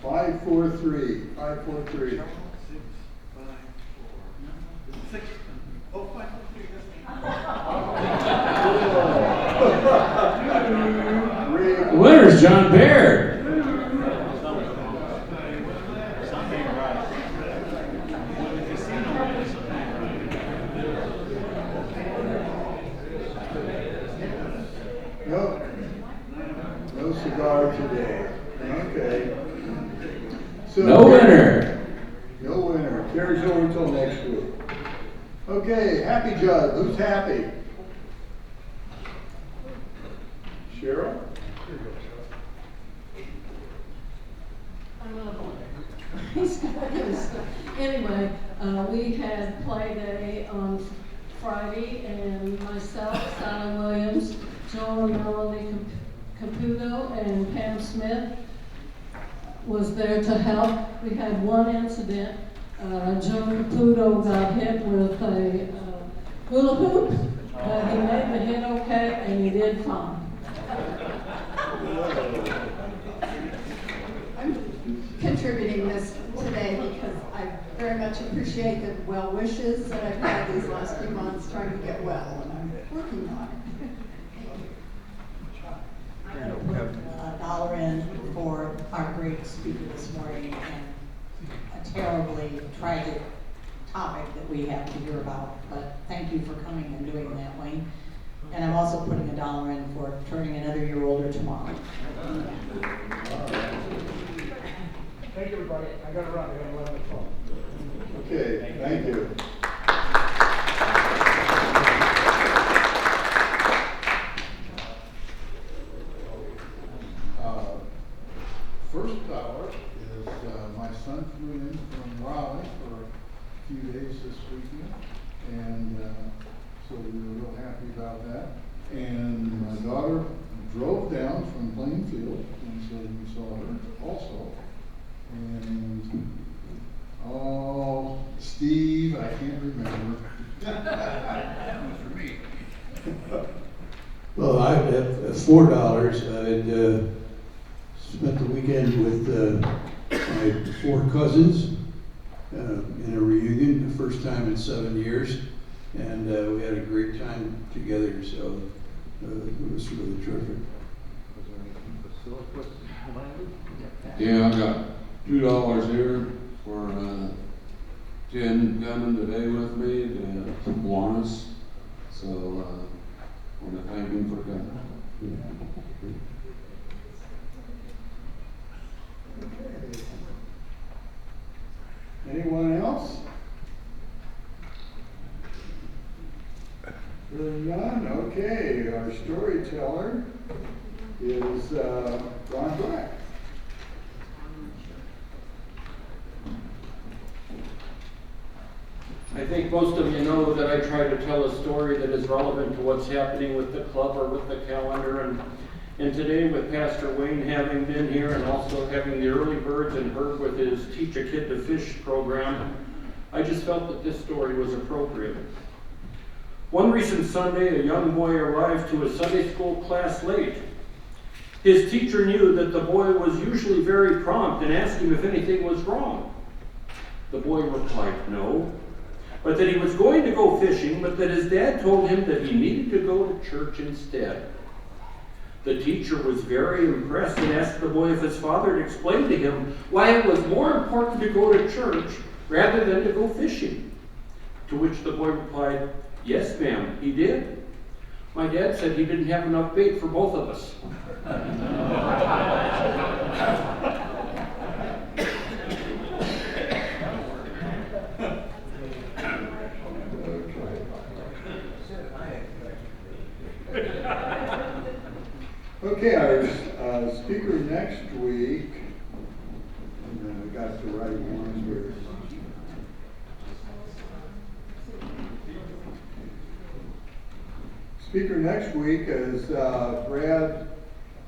543. 543. The winner's John Baird. Nope. No cigar today. Okay. So No winner. No winner. Carries over until next week. Okay, happy Judd. Who's happy? Cheryl? Anyway, we had play day on Friday, and myself, Sally Williams, Joan and Melanie Caputo, and Pam Smith was there to help. We had one incident. Joan Caputo got hit with a hula hoop. He made the hit okay, and he did fine. Contributing this today because I very much appreciate the well wishes that I've had these last few months trying to get well, and I'm working on it. I'm going to put $1 in for our great speaker this morning and a terribly tragic topic that we have to hear about. But thank you for coming and doing that, Wayne. And I'm also putting $1 in for turning another year older tomorrow. Thank you, everybody. I got to run. I got to run the phone. Okay, thank you. happy about that. And my daughter drove down from Plainfield, and so we saw her also. And, oh, Steve, I can't remember. That was for me. Well, I at $4, I'd spent the weekend with my 4 cousins in a reunion, the first time in 7 years, and we had a great time together. So it was really terrific. Yeah, I got $2 here for 10 coming today with me to Kiwanis. So I want to thank him for coming. Anyone else? Really none? Okay, our storyteller is Ron Black. I think most of you know that I try to tell a story that is relevant to what's happening with the club or with the calendar. And today, with Pastor Wayne having been here and also having the early birds and Herb with his Teach a Kid to Fish program, I just felt that this story was appropriate. One recent Sunday, a young boy arrived to his Sunday school class late. His teacher knew that the boy was usually very prompt and asked him if anything was wrong. The boy replied no, but that he was going to go fishing, but that his dad told him that he needed to go to church instead. The teacher was very impressed and asked the boy if his father had explained to him why it was more important to go to church rather than to go fishing. To which the boy replied, "Yes, ma'am, he did. My dad said he didn't have enough bait for both of us." Okay, our speaker next week, and then we got the right ones here. Speaker next week is Brad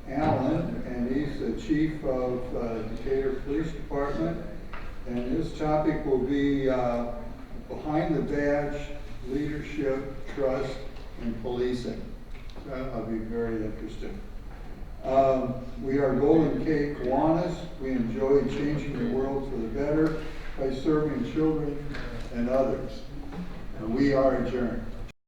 Allen, and he's the chief of Decatur Police Department, and his topic will be behind the badge, leadership, trust, and policing. So that'll be very interesting. We are Golden K Kiwanis. We enjoy changing the world for the better by serving children and others. And we are adjourned.